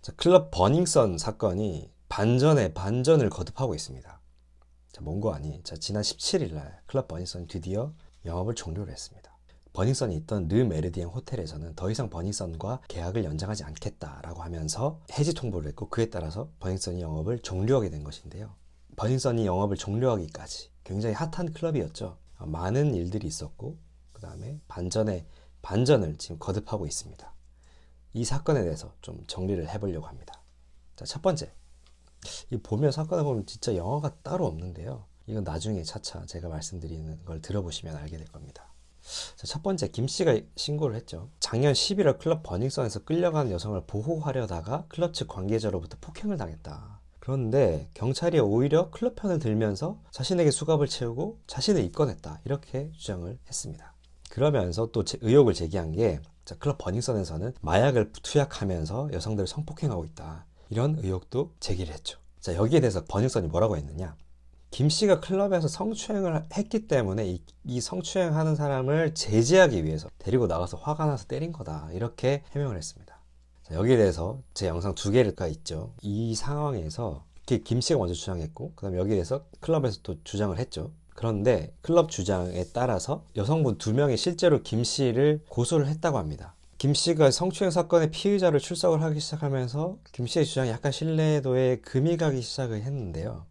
자, 클럽 버닝썬 사건이 반전에 반전을 거듭하고 있습니다. 자, 뭔고 아니. 자, 지난 17일 날 클럽 버닝썬이 드디어 영업을 종료를 했습니다. 버닝썬이 있던 르 메르디앙 호텔에서는 더 이상 버닝썬과 계약을 연장하지 않겠다라고 하면서 해지 통보를 했고, 그에 따라서 버닝썬이 영업을 종료하게 된 것인데요. 버닝썬이 영업을 종료하기까지 굉장히 핫한 클럽이었죠. 많은 일들이 있었고, 그 다음에 반전을 지금 거듭하고 있습니다. 이 사건에 대해서 좀 정리를 해보려고 합니다. 자, 첫 번째, 이 보면 사건을 보면 진짜 영어가 따로 없는데요. 이건 나중에 차차 제가 말씀드리는 걸 들어보시면 알게 될 겁니다. 자, 첫 번째, 김 씨가 신고를 했죠. 작년 11월 클럽 버닝썬에서 끌려간 여성을 보호하려다가 클럽 측 관계자로부터 폭행을 당했다. 그런데 경찰이 오히려 클럽 편을 들면서 자신에게 수갑을 채우고 자신을 입건했다, 이렇게 주장을 했습니다. 그러면서 또 의혹을 제기한 게, 자, 클럽 버닝썬에서는 마약을 투약하면서 여성들을 성폭행하고 있다, 이런 의혹도 제기를 했죠. 자, 여기에 대해서 버닝썬이 뭐라고 했느냐. 김 씨가 클럽에서 성추행을 했기 때문에 이 성추행하는 사람을 제지하기 위해서 데리고 나가서 화가 나서 때린 거다, 이렇게 해명을 했습니다. 자, 여기에 대해서 제 영상 2개가 있죠. 이 상황에서 김 씨가 먼저 주장했고, 그 다음에 여기에 대해서 클럽에서 또 주장을 했죠. 그런데 클럽 주장에 따라서 여성분 2명이 실제로 김 씨를 고소를 했다고 합니다. 김 씨가 성추행 사건의 피의자로 출석을 하기 시작하면서 김 씨의 주장이 약간 신뢰도에 금이 가기 시작을 했는데요.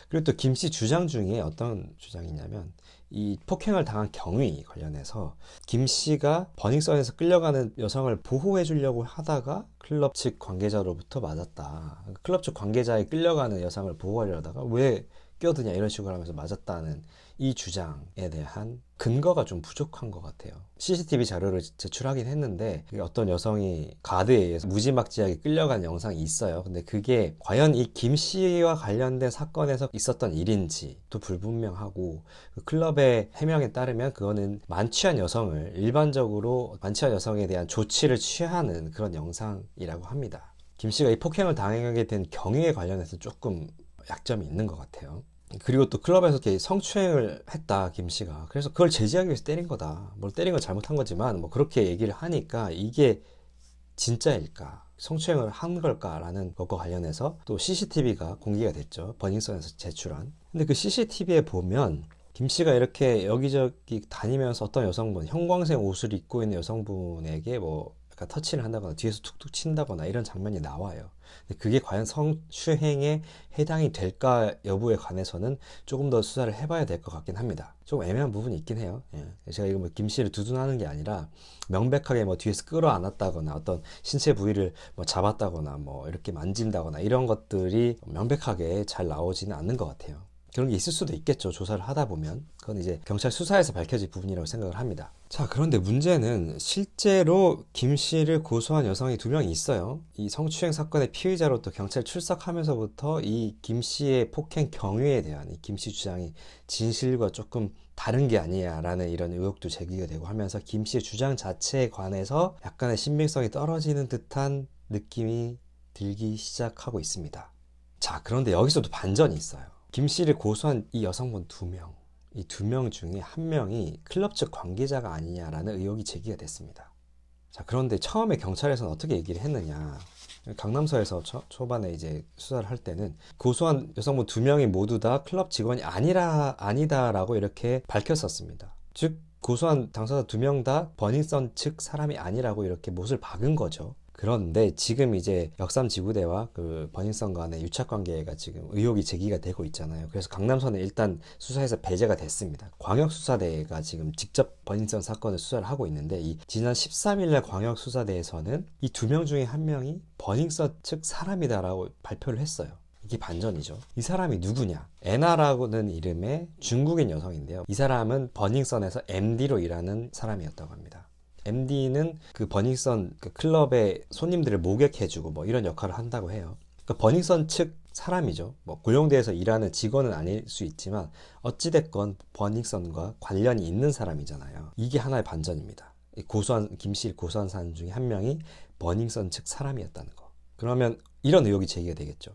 그리고 또 김 씨 주장 중에 어떤 주장이 있냐면, 이 폭행을 당한 경위 관련해서 김 씨가 버닝썬에서 끌려가는 여성을 보호해 주려고 하다가 클럽 측 관계자로부터 맞았다. 클럽 측 관계자에 끌려가는 여성을 보호하려다가 왜 껴드냐, 이런 식으로 하면서 맞았다는 이 주장에 대한 근거가 좀 부족한 것 같아요. CCTV 자료를 제출하긴 했는데 어떤 여성이 가드에 의해서 무지막지하게 끌려간 영상이 있어요. 근데 그게 과연 이 김 씨와 관련된 사건에서 있었던 일인지 또 불분명하고, 그 클럽의 해명에 따르면 그거는 만취한 여성을 일반적으로 만취한 여성에 대한 조치를 취하는 그런 영상이라고 합니다. 김 씨가 이 폭행을 당하게 된 경위에 관련해서 조금 약점이 있는 것 같아요. 그리고 또 클럽에서 이렇게 성추행을 했다, 김 씨가. 그래서 그걸 제지하기 위해서 때린 거다. 뭘 때린 건 잘못한 거지만 뭐 그렇게 얘기를 하니까 이게 진짜일까? 성추행을 한 걸까라는 것과 관련해서 또 CCTV가 공개가 됐죠. 버닝썬에서 제출한. 근데 그 CCTV에 보면 김 씨가 이렇게 여기저기 다니면서 어떤 여성분, 형광색 옷을 입고 있는 여성분에게 뭐 약간 터치를 한다거나 뒤에서 툭툭 친다거나 이런 장면이 나와요. 근데 그게 과연 성추행에 해당이 될까 여부에 관해서는 조금 더 수사를 해봐야 될 것 같긴 합니다. 조금 애매한 부분이 있긴 해요. 예. 제가 이거 뭐 김 씨를 두둔하는 게 아니라 명백하게 뭐 뒤에서 끌어안았다거나 어떤 신체 부위를 뭐 잡았다거나 뭐 이렇게 만진다거나 이런 것들이 명백하게 잘 나오지는 않는 것 같아요. 그런 게 있을 수도 있겠죠. 조사를 하다 보면. 그건 이제 경찰 수사에서 밝혀질 부분이라고 생각을 합니다. 자, 그런데 문제는 실제로 김 씨를 고소한 여성이 2명이 있어요. 이 성추행 사건의 피의자로 또 경찰 출석하면서부터 이 김 씨의 폭행 경위에 대한 이 김 씨 주장이 진실과 조금 다른 게 아니냐라는 이런 의혹도 제기가 되고 하면서 김 씨의 주장 자체에 관해서 약간의 신빙성이 떨어지는 듯한 느낌이 들기 시작하고 있습니다. 자, 그런데 여기서도 반전이 있어요. 김 씨를 고소한 이 여성분 2명, 이 2명 중에 1명이 클럽 측 관계자가 아니냐라는 의혹이 제기가 됐습니다. 자, 그런데 처음에 경찰에서는 어떻게 얘기를 했느냐. 강남서에서 초반에 이제 수사를 할 때는 고소한 여성분 2명이 모두 다 클럽 직원이 아니다라고 이렇게 밝혔었습니다. 즉, 고소한 당사자 2명 다 버닝썬 측 사람이 아니라고 이렇게 못을 박은 거죠. 그런데 지금 이제 역삼지구대와 그 버닝썬 간의 유착관계가 지금 의혹이 제기가 되고 있잖아요. 그래서 강남서는 일단 수사에서 배제가 됐습니다. 광역수사대가 지금 직접 버닝썬 사건을 수사를 하고 있는데, 이 지난 13일날 광역수사대에서는 이 2명 중에 1명이 버닝썬 측 사람이다라고 발표를 했어요. 이게 반전이죠. 이 사람이 누구냐? 애나라는 이름의 중국인 여성인데요. 이 사람은 버닝썬에서 MD로 일하는 사람이었다고 합니다. MD는 그 버닝썬 그 클럽의 손님들을 목격해주고 뭐 이런 역할을 한다고 해요. 그러니까 버닝썬 측 사람이죠. 뭐 고용대에서 일하는 직원은 아닐 수 있지만 어찌됐건 버닝썬과 관련이 있는 사람이잖아요. 이게 하나의 반전입니다. 김 씨를 고소한 사람 중에 1명이 버닝썬 측 사람이었다는 거. 그러면 이런 의혹이 제기가 되겠죠.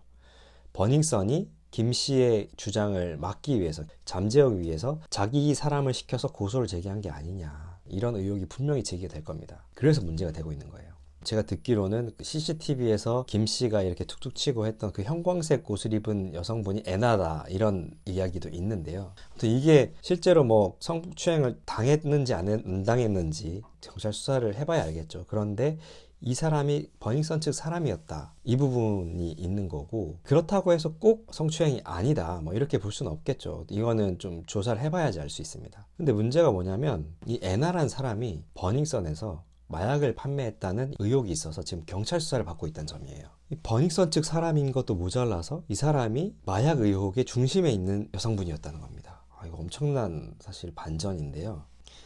버닝썬이 김 씨의 주장을 막기 위해서, 잠재우기 위해서 자기 사람을 시켜서 고소를 제기한 게 아니냐, 이런 의혹이 분명히 제기가 될 겁니다. 그래서 문제가 되고 있는 거예요. 제가 듣기로는 CCTV에서 김 씨가 이렇게 툭툭 치고 했던 그 형광색 옷을 입은 여성분이 애나다 이런 이야기도 있는데요. 아무튼 이게 실제로 뭐 성추행을 당했는지 안 당했는지 경찰 수사를 해봐야 알겠죠. 그런데 이 사람이 버닝썬 측 사람이었다, 이 부분이 있는 거고, 그렇다고 해서 꼭 성추행이 아니다 뭐 이렇게 볼 수는 없겠죠. 이거는 좀 조사를 해봐야지 알 수 있습니다. 근데 문제가 뭐냐면 이 애나란 사람이 버닝썬에서 마약을 판매했다는 의혹이 있어서 지금 경찰 수사를 받고 있다는 점이에요. 이 버닝썬 측 사람인 것도 모자라서 이 사람이 마약 의혹의 중심에 있는 여성분이었다는 겁니다. 이거 엄청난 사실 반전인데요.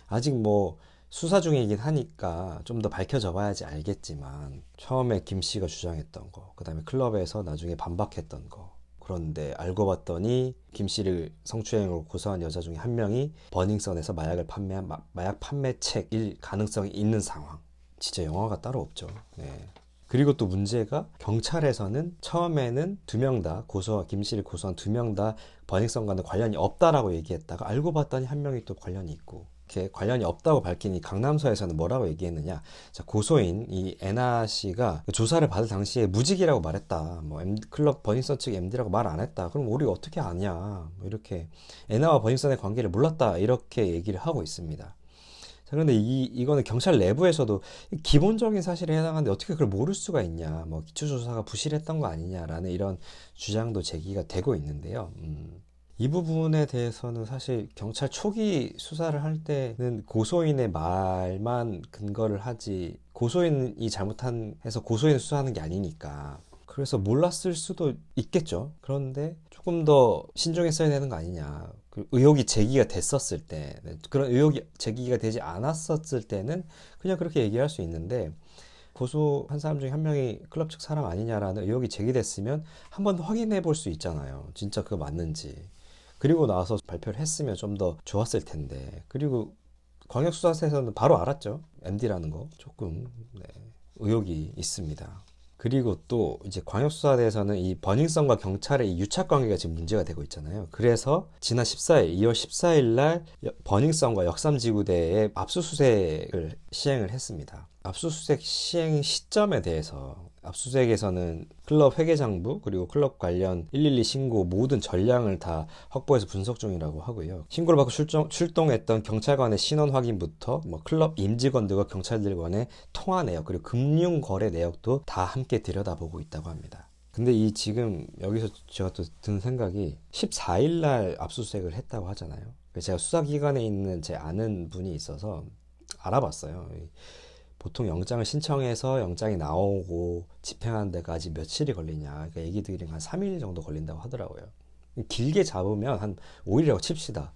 아직 뭐 수사 중이긴 하니까 좀 더 밝혀져 봐야지 알겠지만, 처음에 김 씨가 주장했던 거, 그 다음에 클럽에서 나중에 반박했던 거, 그런데 알고 봤더니 김 씨를 성추행으로 고소한 여자 중에 한 명이 버닝썬에서 마약을 판매한 마약 판매책일 가능성이 있는 상황. 진짜 영화가 따로 없죠. 네. 그리고 또 문제가, 경찰에서는 처음에는 두 명 다 김 씨를 고소한 두 명 다 버닝썬과는 관련이 없다라고 얘기했다가 알고 봤더니 한 명이 또 관련이 있고, 이렇게 관련이 없다고 밝힌 이 강남서에서는 뭐라고 얘기했느냐. 자, 고소인 이 애나 씨가 조사를 받을 당시에 무직이라고 말했다. 뭐 클럽 버닝썬 측 MD라고 말 안 했다. 그럼 우리가 어떻게 아냐. 뭐 이렇게 애나와 버닝썬의 관계를 몰랐다. 이렇게 얘기를 하고 있습니다. 자, 그런데 이거는 경찰 내부에서도 기본적인 사실에 해당하는데 어떻게 그걸 모를 수가 있냐. 뭐 기초조사가 부실했던 거 아니냐라는 이런 주장도 제기가 되고 있는데요. 이 부분에 대해서는 사실 경찰 초기 수사를 할 때는 고소인의 말만 근거를 하지, 고소인이 해서 고소인을 수사하는 게 아니니까, 그래서 몰랐을 수도 있겠죠. 그런데 조금 더 신중했어야 되는 거 아니냐. 의혹이 제기가 됐었을 때, 그런 의혹이 제기가 되지 않았었을 때는 그냥 그렇게 얘기할 수 있는데, 고소한 사람 중에 한 명이 클럽 측 사람 아니냐라는 의혹이 제기됐으면 한번 확인해 볼 수 있잖아요. 진짜 그거 맞는지. 그리고 나서 발표를 했으면 좀 더 좋았을 텐데. 그리고 광역수사서에서는 바로 알았죠. MD라는 거. 조금 의혹이 있습니다. 그리고 또 이제 광역수사대에서는 이 버닝썬과 경찰의 이 유착관계가 지금 문제가 되고 있잖아요. 그래서 지난 2월 14일 날 버닝썬과 역삼지구대에 압수수색을 시행을 했습니다. 압수수색 시행 시점에 대해서, 압수수색에서는 클럽 회계장부 그리고 클럽 관련 112 신고 모든 전량을 다 확보해서 분석 중이라고 하고요. 신고를 받고 출동했던 경찰관의 신원 확인부터 뭐 클럽 임직원들과 경찰들 간의 통화 내역, 그리고 금융 거래 내역도 다 함께 들여다보고 있다고 합니다. 근데 지금 여기서 제가 또 든 생각이, 14일 날 압수수색을 했다고 하잖아요. 제가 수사기관에 있는 제 아는 분이 있어서 알아봤어요. 보통 영장을 신청해서 영장이 나오고 집행하는 데까지 며칠이 걸리냐. 그러니까 얘기 듣기로는 한 3일 정도 걸린다고 하더라고요. 길게 잡으면 한 5일이라고 칩시다.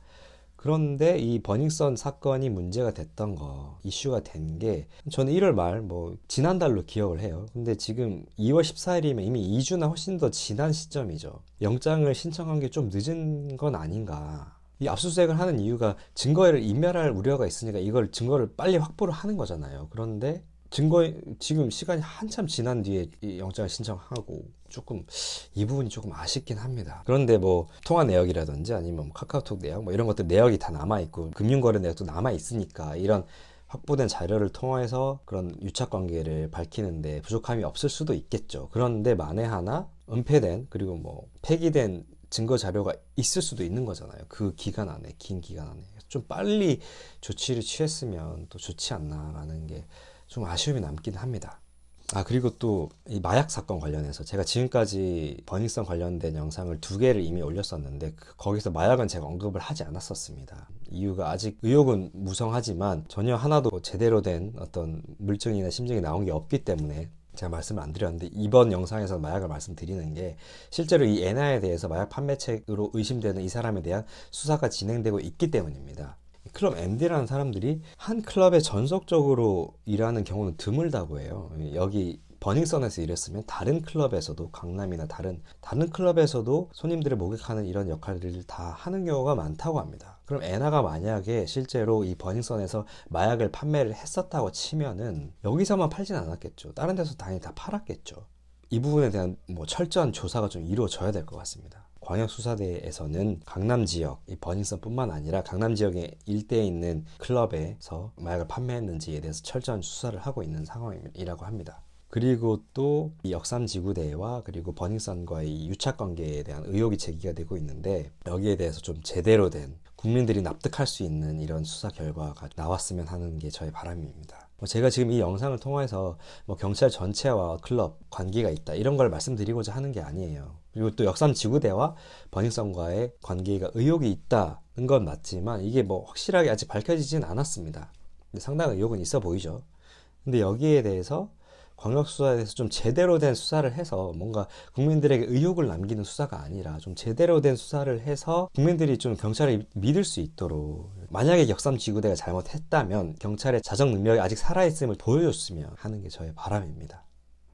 그런데 이 버닝썬 사건이 문제가 됐던 거, 이슈가 된 게 저는 1월 말, 뭐 지난달로 기억을 해요. 근데 지금 2월 14일이면 이미 2주나 훨씬 더 지난 시점이죠. 영장을 신청한 게 좀 늦은 건 아닌가. 이 압수수색을 하는 이유가 증거를 인멸할 우려가 있으니까 이걸 증거를 빨리 확보를 하는 거잖아요. 그런데 지금 시간이 한참 지난 뒤에 이 영장을 신청하고, 조금 이 부분이 조금 아쉽긴 합니다. 그런데 뭐 통화 내역이라든지 아니면 뭐 카카오톡 내역 뭐 이런 것들 내역이 다 남아있고 금융거래 내역도 남아있으니까 이런 확보된 자료를 통해서 그런 유착관계를 밝히는데 부족함이 없을 수도 있겠죠. 그런데 만에 하나 은폐된, 그리고 뭐 폐기된 증거 자료가 있을 수도 있는 거잖아요. 그 기간 안에, 긴 기간 안에. 좀 빨리 조치를 취했으면 또 좋지 않나라는 게 좀 아쉬움이 남긴 합니다. 그리고 또 이 마약 사건 관련해서 제가 지금까지 버닝썬 관련된 영상을 2개를 이미 올렸었는데, 거기서 마약은 제가 언급을 하지 않았었습니다. 이유가, 아직 의혹은 무성하지만 전혀 하나도 제대로 된 어떤 물증이나 심증이 나온 게 없기 때문에 제가 말씀을 안 드렸는데, 이번 영상에서 마약을 말씀드리는 게, 실제로 이 애나에 대해서 마약 판매책으로 의심되는 이 사람에 대한 수사가 진행되고 있기 때문입니다. 클럽 MD라는 사람들이 한 클럽에 전속적으로 일하는 경우는 드물다고 해요. 여기 버닝썬에서 일했으면 다른 클럽에서도, 강남이나 다른 클럽에서도 손님들을 목격하는 이런 역할들을 다 하는 경우가 많다고 합니다. 그럼 애나가 만약에 실제로 이 버닝썬에서 마약을 판매를 했었다고 치면은 여기서만 팔진 않았겠죠. 다른 데서 당연히 다 팔았겠죠. 이 부분에 대한 뭐 철저한 조사가 좀 이루어져야 될 것 같습니다. 광역수사대에서는 강남 지역, 이 버닝썬뿐만 아니라 강남 지역의 일대에 있는 클럽에서 마약을 판매했는지에 대해서 철저한 수사를 하고 있는 상황이라고 합니다. 그리고 또 이 역삼지구대와 그리고 버닝썬과의 이 유착관계에 대한 의혹이 제기가 되고 있는데, 여기에 대해서 좀 제대로 된 국민들이 납득할 수 있는 이런 수사 결과가 나왔으면 하는 게 저의 바람입니다. 제가 지금 이 영상을 통해서 경찰 전체와 클럽 관계가 있다 이런 걸 말씀드리고자 하는 게 아니에요. 그리고 또 역삼지구대와 버닝썬과의 관계가 의혹이 있다는 건 맞지만 이게 확실하게 아직 밝혀지진 않았습니다. 상당한 의혹은 있어 보이죠. 근데 여기에 대해서 광역수사에 대해서 좀 제대로 된 수사를 해서 뭔가 국민들에게 의혹을 남기는 수사가 아니라 좀 제대로 된 수사를 해서 국민들이 좀 경찰을 믿을 수 있도록, 만약에 역삼지구대가 잘못했다면 경찰의 자정 능력이 아직 살아있음을 보여줬으면 하는 게 저의 바람입니다.